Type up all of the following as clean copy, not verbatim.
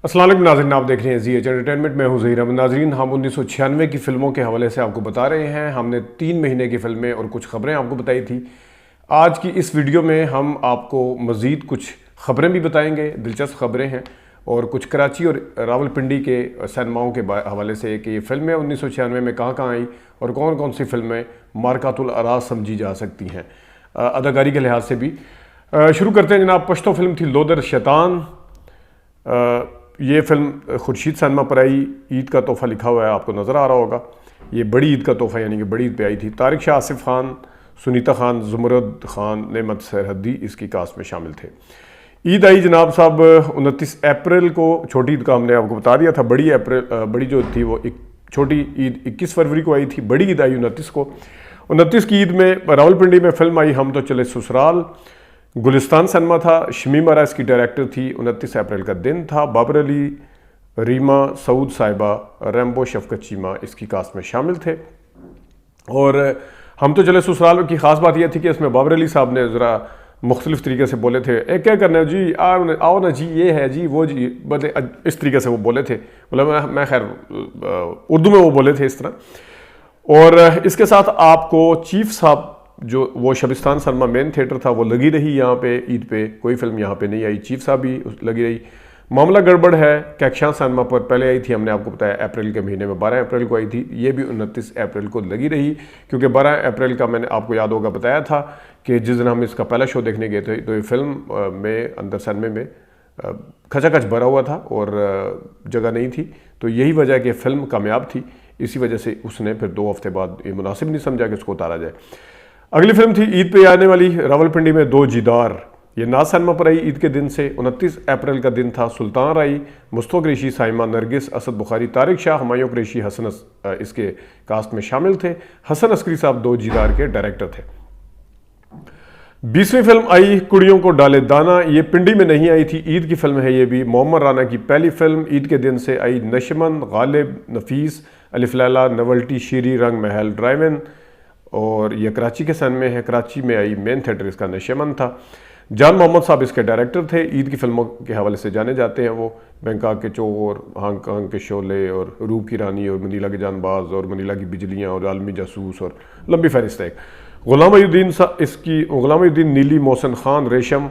अस्सलाम वालेकुम नाज़रीन, आप देख रहे हैं ZH एंटरटेनमेंट में हूं ज़हीर अहमद। नाज़रीन, हम 1996 की फ़िल्मों के हवाले से आपको बता रहे हैं। हमने 3 महीने की फ़िल्में और कुछ ख़बरें आपको बताई थी। आज की इस वीडियो में हम आपको मज़ीद कुछ ख़बरें भी बताएंगे, दिलचस्प ख़बरें हैं, और कुछ कराची और रावलपिंडी के सिनेमाओं के हवाले से कि ये फ़िल्में 1996 में कहाँ कहाँ आई और कौन कौन सी फ़िल्में मार्कातुल अराज समझी जा सकती हैं अदाकारी के लिहाज से भी। शुरू करते हैं जनाब। पश्तो फिल्म थी लोदर शैतान। ये फ़िल्म खुर्शीद सिनेमा पर आई। ईद का तोहफ़ा लिखा हुआ है, आपको नज़र आ रहा होगा। ये बड़ी ईद का तोहफ़ा यानी कि बड़ी ईद पे आई थी। तारिक शाह, आसिफ खान, सुनीता खान, जुमरद खान, नेमत सरहदी इसकी कास्ट में शामिल थे। ईद आई जनाब साहब 29 अप्रैल को। छोटी ईद का हमने आपको बता दिया था। बड़ी जो थी वो छोटी ईद 21 फरवरी को आई थी। बड़ी ईद आई 29 को। 29 की ईद में रावलपिंडी में फ़िल्म आई हम तो चले ससुराल। गुलिस्तान सिनेमा था। शमीम आरा इसकी डायरेक्टर थी। 29 अप्रैल का दिन था। बाबर अली, रीमा, सऊद साहिबा, रैम्बो, शफकत चीमा इसकी कास्ट में शामिल थे। और हम तो चले ससुराल की ख़ास बात यह थी कि इसमें बाबर अली साहब ने ज़रा मुख्तलिफ़ तरीके से बोले थे। क्या करना है जी, आओ ना जी, ये है जी, वो जी, बदले इस तरीके से वो बोले थे। मतलब मैं खैर उर्दू में वो बोले थे इस तरह। और इसके साथ आपको चीफ साहब जो वो शबिस्तान सिनेमा मेन थिएटर था वो लगी रही। यहाँ पे ईद पे कोई फिल्म यहाँ पे नहीं आई। चीफ साहब भी लगी रही। मामला गड़बड़ है कहकशां सिनेमा पर पहले आई थी, हमने आपको बताया अप्रैल के महीने में 12 अप्रैल को आई थी। ये भी 29 अप्रैल को लगी रही, क्योंकि 12 अप्रैल का मैंने आपको याद होगा बताया था कि जिस दिन हम इसका पहला शो देखने गए थे तो ये फिल्म में अंदर सिनेमे में खचाखच भरा हुआ था और जगह नहीं थी। तो यही वजह है कि फ़िल्म कामयाब थी। इसी वजह से उसने फिर 2 हफ्ते बाद ये मुनासिब नहीं समझा कि उसको उतारा जाए। अगली फिल्म थी ईद पे आने वाली रावलपिंडी में दो जीदार। ये नाज सिनेमा पर आई ईद के दिन से। 29 अप्रैल का दिन था। सुल्तान राई, मुस्तफ़ा कुरैशी, साइमा, नरगिस, असद बुखारी, तारिक शाह, हुमायूं कुरैशी, हसन इसके कास्ट में शामिल थे। हसन अस्करी साहब दो जीदार के डायरेक्टर थे। 20वीं फिल्म आई कुड़ियों को डाले दाना। ये पिंडी में नहीं आई थी, ईद की फिल्म है ये भी। मोहम्मद राना की पहली फिल्म ईद के दिन से आई। नशमन, गालिब, नफीस, अलिफ लैला, नवल्टी, शीरी, रंग महल, ड्राइवन। और ये कराची के सन में है। कराची में आई, मेन थिएटर इसका नशमन था। जान मोहम्मद साहब इसके डायरेक्टर थे। ईद की फिल्मों के हवाले से जाने जाते हैं वो। बैंकॉक के चोर, हांगकांग के शोले, और रूप की रानी, और मनीला के जानबाज, और मनीला की बिजलियाँ, और आलमी जासूस, और लंबी फहरिस्त है। गुलामुद्दीन नीली, मोहसिन खान, रेशम,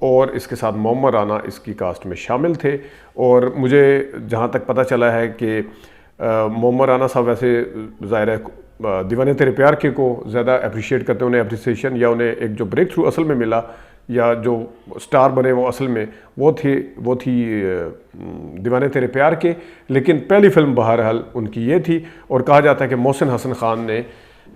और इसके साथ मोहम्मद राना इसकी कास्ट में शामिल थे। और मुझे जहाँ तक पता चला है कि मोहम्मद राना साहब वैसे ज़ाहिर है दीवाने तेरे प्यार के को ज़्यादा अप्रिशिएट करते हैं। उन्हें अप्रिसिएशन या उन्हें एक जो ब्रेक थ्रू असल में मिला या जो स्टार बने वो असल में वो थी दीवाने तेरे प्यार के। लेकिन पहली फिल्म बहरहाल उनकी ये थी। और कहा जाता है कि मोहसिन हसन खान ने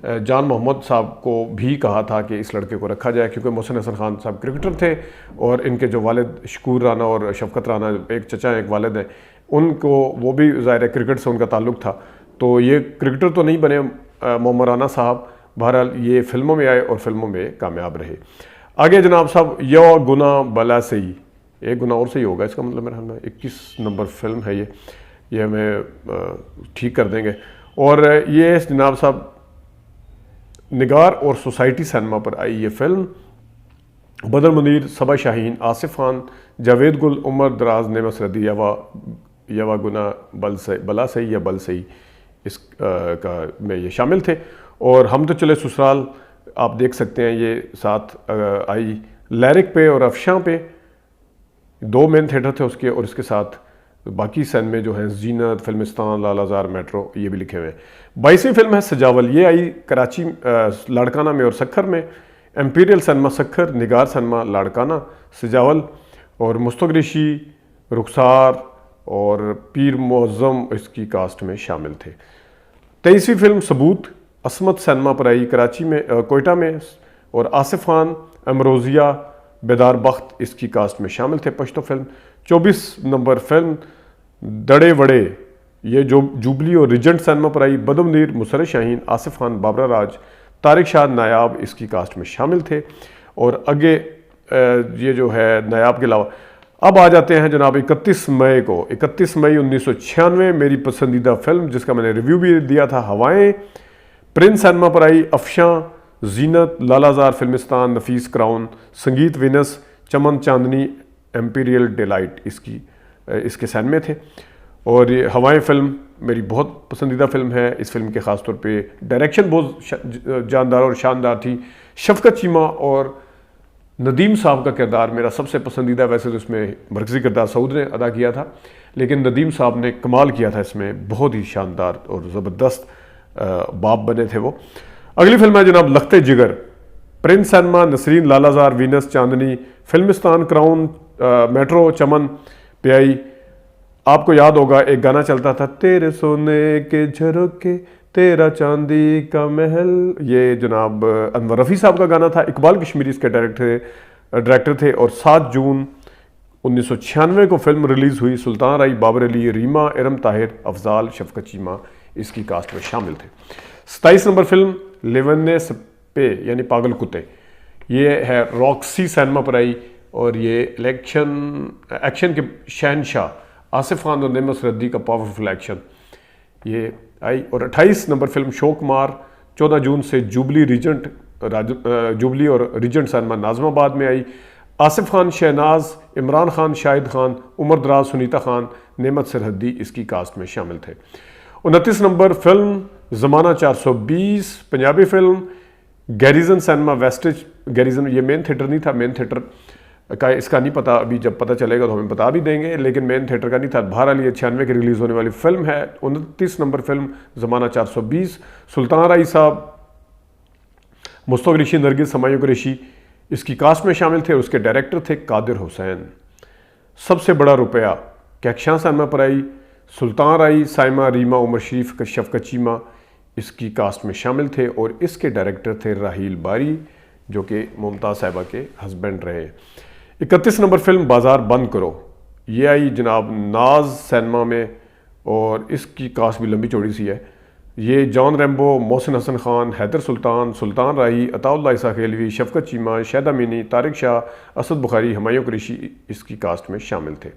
जान मोहम्मद साहब को भी कहा था कि इस लड़के को रखा जाए, क्योंकि मोहसिन हसन खान साहब क्रिकेटर थे और इनके जो वालिद शकूर राना और शफकत राना, एक चचा एक वालिद हैं, उनको वो भी ज़ाहिर क्रिकेट से उनका ताल्लुक़ था। तो ये क्रिकेटर तो नहीं बने मोहम्मद राना साहब। बहरहाल ये फिल्मों में आए और फिल्मों में कामयाब रहे। आगे जनाब साहब, यो गुना बला सही, एक गुना और सही होगा इसका मतलब मेरे ख्याल में 21 नंबर फिल्म है ये हमें ठीक कर देंगे। और ये जनाब साहब निगार और सोसाइटी सिनेमा पर आई ये फिल्म। बदर मुनीर, सबा शाहीन, आसिफ खान, जावेद गुल, उमर दराज, नेमत सरहदी, यवा गुना बला सही या बल सही इस का में ये शामिल थे। और हम तो चले ससुराल आप देख सकते हैं ये साथ आई। लैरिक पे और अफशां पे 2 मेन थिएटर थे उसके, और इसके साथ बाकी सन में जो हैं जीनत, फिल्मिस्तान, लालाजार, मेट्रो ये भी लिखे हुए हैं। 22वीं फिल्म है सजावल। ये आई कराची लाड़काना में और सखर में। एम्पीरियल सिनेमा सखर, निगार सिनेमा लाड़काना, सजावल। और मुस्तफ़ा कुरैशी, रुखसार और पीर मुअज़्ज़म इसकी कास्ट में शामिल थे। 23वीं फिल्म सबूत असमत सिनेमा पर आई कराची में, कोयटा में। और आसिफ खान, अमरोज़िया, बेदार बख्त इसकी कास्ट में शामिल थे। पश्तो फिल्म 24 नंबर फिल्म दड़े वड़े, ये जो जुबली और रिजेंट सिनेमा पर आई। बदमुनीर, मुसर्रत शाहीन, आसिफ खान, बाबरा राज, तारिक शाह, नायाब इसकी कास्ट में शामिल थे। और आगे ये जो है नायाब के अलावा अब आ जाते हैं जनाब 31 मई को। 31 मई 1996 मेरी पसंदीदा फिल्म जिसका मैंने रिव्यू भी दिया था, हवाएं। प्रिंस सिनेमा पर आई। अफशां, जीनत, लालाजार, फिल्मिस्तान, नफीस, क्राउन, संगीत, विनस, चमन चांदनी, एम्पीरियल डिलाइट इसकी इसके सैन में थे। और ये हवाएं फिल्म मेरी बहुत पसंदीदा फिल्म है। इस फिल्म के ख़ास तौर पे डायरेक्शन बहुत जानदार और शानदार थी। शफकत चीमा और नदीम साहब का किरदार मेरा सबसे पसंदीदा, वैसे तो इसमें मरकज़ी किरदार सऊद ने अदा किया था, लेकिन नदीम साहब ने कमाल किया था इसमें, बहुत ही शानदार और ज़बरदस्त बाप बने थे वो। अगली फिल्म है जनाब लखते जिगर। Prince cinema, Nasreen, Lalazar, Venus, चांदनी, फिल्मिस्तान, क्राउन, मेट्रो, चमन पे आई। आपको याद होगा एक गाना चलता था, तेरे सोने के झरोके तेरा चांदी का महल, ये जनाब अनवर रफ़ी साहब का गाना था। इकबाल कश्मीरी इसके डायरेक्टर थे। और 7 जून 1996 को फिल्म रिलीज़ हुई। सुल्तान राई, बाबर अली, रीमा, इरम ताहिर, अफजाल, शफकत चीमा इसकी कास्ट में शामिल थे। 27 नंबर फिल्म लेवने पे यानी पागल कुत्ते, ये है रॉक्सी सिनेमा पर आई और ये एक्शन के शहनशाह आसिफ खान और नेमत सरहदी का पावरफुल एक्शन ये आई। और 28 नंबर फिल्म शोकमार 14 जून से जुबली और रीजेंट सिनेमा नाज़िमाबाद में आई। आसिफ खान, शहनाज, इमरान खान, शाहिद खान, उमर दराज, सुनीता खान, नेमत सरहदी इसकी कास्ट में शामिल थे। 29 नंबर फिल्म ज़माना 420 Punjabi film, garrison cinema wastage. Garrison ये मेन थिएटर नहीं था, मेन थिएटर का इसका नहीं पता, अभी जब पता चलेगा तो हमें बता भी देंगे, लेकिन मेन थिएटर का नहीं था। बहरहाल ये 96 की रिलीज़ होने वाली फिल्म है। 29 नंबर फिल्म ज़माना 420। सुल्तान राई साहब, मुस्तफ़ा क़ुरैशी, नरगिस, हुमायूं क़ुरैशी इसकी कास्ट में शामिल थे। उसके डायरेक्टर थे कादिर हुसैन। सबसे बड़ा रुपया कहकशां सिनेमा पर आई। सुल्तान राई, साइमा, रीमा, उमर शरीफ, शफकत चीमा इसकी कास्ट में शामिल थे और इसके डायरेक्टर थे राहील बारी, जो कि मुमताज़ साहिबा के हस्बैंड रहे। 31 नंबर फिल्म बाज़ार बंद करो, ये आई जनाब नाज सिनेमा में और इसकी कास्ट भी लंबी चौड़ी सी है। ये जॉन रैम्बो, मोहसिन हसन खान, हैदर सुल्तान, सुल्तान राही, अताउल्लाह ईसा खेलवी, शफकत चीमा, शहदा मीनी, तारिक शाह, असद बुखारी, हुमायूं क़ुरैशी इसकी कास्ट में शामिल थे।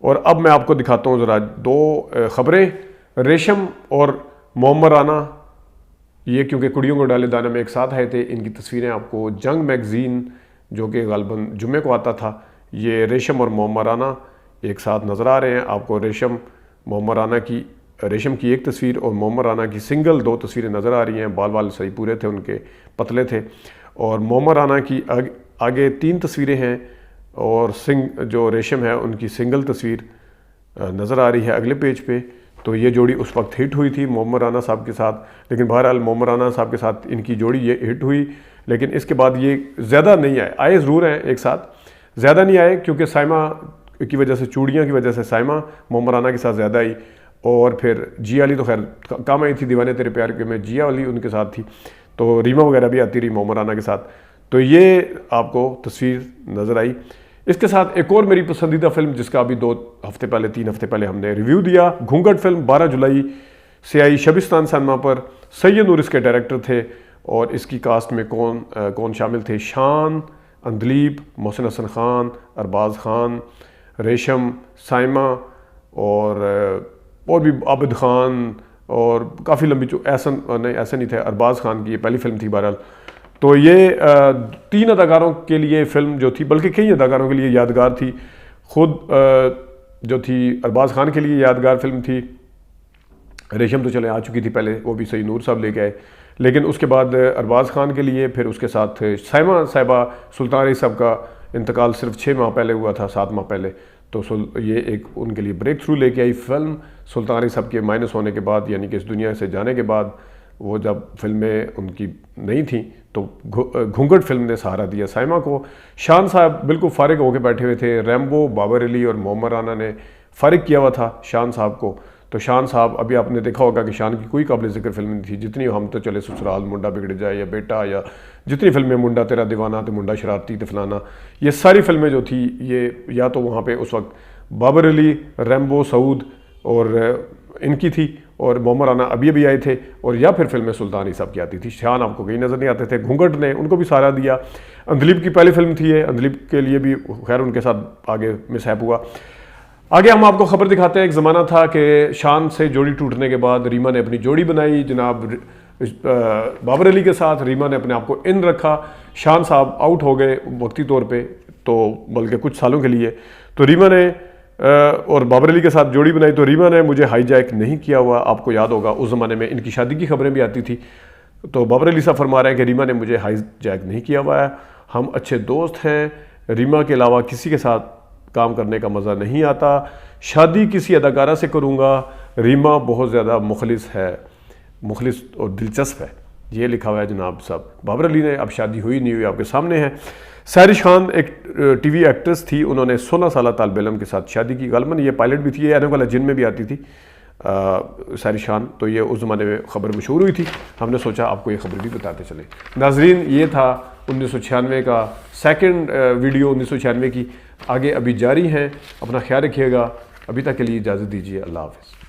और अब मैं आपको दिखाता हूँ ज़रा 2 ख़बरें। रेशम और मोहम्मद राना, ये क्योंकि कुड़ियों को डाले दाना में एक साथ आए थे, इनकी तस्वीरें आपको जंग मैगज़ीन जो कि गालबन जुम्मे को आता था, ये रेशम और मोहम्मद राना एक साथ नज़र आ रहे हैं आपको। रेशम की एक तस्वीर और मोहम्मद राना की सिंगल 2 तस्वीरें नज़र आ रही हैं। बाल बाल सही पूरे थे उनके, पतले थे। और मोहम्मद राना की आगे 3 तस्वीरें हैं और जो रेशम है उनकी सिंगल तस्वीर नज़र आ रही है अगले पेज पे। तो ये जोड़ी उस वक्त हिट हुई थी मोहम्मद राना साहब के साथ, लेकिन बहरहाल मोहम्मद राना साहब के साथ इनकी जोड़ी ये हिट हुई, लेकिन इसके बाद ये ज़्यादा नहीं आए ज़रूर हैं एक साथ, ज़्यादा नहीं आए क्योंकि साइमा की वजह से, चूड़ियाँ की वजह से साइमा मोहम्मद राना के साथ ज़्यादा आई। और फिर जिया वाली तो खैर काम आई थी, दीवाने तेरे प्यार के में जिया वाली उनके साथ थी, तो रीमा वगैरह भी आती रही मोहम्मद राना के साथ। तो ये आपको तस्वीर नज़र आई। इसके साथ एक और मेरी पसंदीदा फिल्म जिसका अभी 2 हफ्ते पहले 3 हफ्ते पहले हमने रिव्यू दिया, घूंघट फिल्म 12 जुलाई से आई शबिस्तान सिनेमा पर। सैयद नूर इसके डायरेक्टर थे और इसकी कास्ट में कौन शामिल थे? शान, अंदलीब, मोहसिन हसन खान, अरबाज खान, रेशम, साइमा और भी आबिद खान और काफ़ी लंबी ऐसा नहीं थे, अरबाज खान की ये पहली फिल्म थी बहरहाल। तो ये 3 अदाकारों के लिए फ़िल्म जो थी, बल्कि कई अदाकारों के लिए यादगार थी। खुद जो थी अरबाज खान के लिए यादगार फिल्म थी। रेशम तो चले आ चुकी थी पहले, वो भी सही नूर साहब लेके आए, लेकिन उसके बाद अरबाज खान के लिए, फिर उसके साथ साइमा साहिबा, सुल्तान राही साहब का इंतकाल सिर्फ 6 माह पहले हुआ था, 7 माह पहले। तो ये एक उनके लिए ब्रेक थ्रू लेके आई फिल्म। सुल्तान राही साहब के माइनस होने के बाद, यानी कि इस दुनिया से जाने के बाद, वो जब फिल्में उनकी नहीं थी तो घूंघट फिल्म ने सहारा दिया साइमा को। शान साहब बिल्कुल फारिग होकर बैठे हुए थे। रैम्बो, बाबर अली और मोहम्मद राना ने फारिग किया हुआ था शान साहब को। तो शान साहब, अभी आपने देखा होगा कि शान की कोई काबिल ज़िक्र फिल्म नहीं थी, जितनी हम तो चले ससुराल, मुंडा बिगड़ जाए, या बेटा, या जितनी फिल्में, मुंडा तेरा दीवाना, तो मुंडा शरारती, तो फलाना, ये सारी फिल्में जो थी ये या तो वहाँ पे उस वक्त बाबर अली, रैम्बो, सऊद और इनकी थी, और मोहम्मद राना अभी आए थे, और या फिर फिल्में सुल्तान राही साहब की आती थी। शान आपको कहीं नज़र नहीं आते थे। घूंघट ने उनको भी सहारा दिया। अंदलीब की पहली फिल्म थी ये, अंदलीब के लिए भी खैर उनके साथ आगे मिसहैप हुआ। आगे हम आपको खबर दिखाते हैं। एक ज़माना था कि शान से जोड़ी टूटने के बाद रीमा ने अपनी जोड़ी बनाई जनाब बाबर अली के साथ। रीमा ने अपने आप को इन रखा। शान साहब आउट हो गए वक्ती तौर पे, तो बल्कि कुछ सालों के लिए। तो रीमा ने और बाबर अली के साथ जोड़ी बनाई तो रीमा ने मुझे हाईजैक नहीं किया हुआ। आपको याद होगा उस ज़माने में इनकी शादी की खबरें भी आती थी, तो बाबर अली साहब फरमा रहे हैं कि रीमा ने मुझे हाईजैक नहीं किया हुआ है, हम अच्छे दोस्त हैं, रीमा के अलावा किसी के साथ काम करने का मज़ा नहीं आता, शादी किसी अदाकारा से करूँगा, रीमा बहुत ज़्यादा मुखलिस है, मुखलिस और दिलचस्प है, ये लिखा हुआ है जनाब साहब बाबर अली ने। अब शादी हुई नहीं हुई आपके सामने है। सारिश खान एक टीवी एक्ट्रेस थी, उन्होंने 16 साल तालिब इल्म के साथ शादी की, गालमन ये पायलट भी थी, ये आने वाला जिन में भी आती थी सारिश खान, तो ये उस ज़माने में ख़बर मशहूर हुई थी, हमने सोचा आपको ये खबर भी बताते चले। नाजरीन ये था 1996 का सेकंड वीडियो 1996 की, आगे अभी जारी हैं, अपना ख्याल रखिएगा, अभी तक के लिए इजाज़त दीजिए, अल्लाह हाफ़िज़।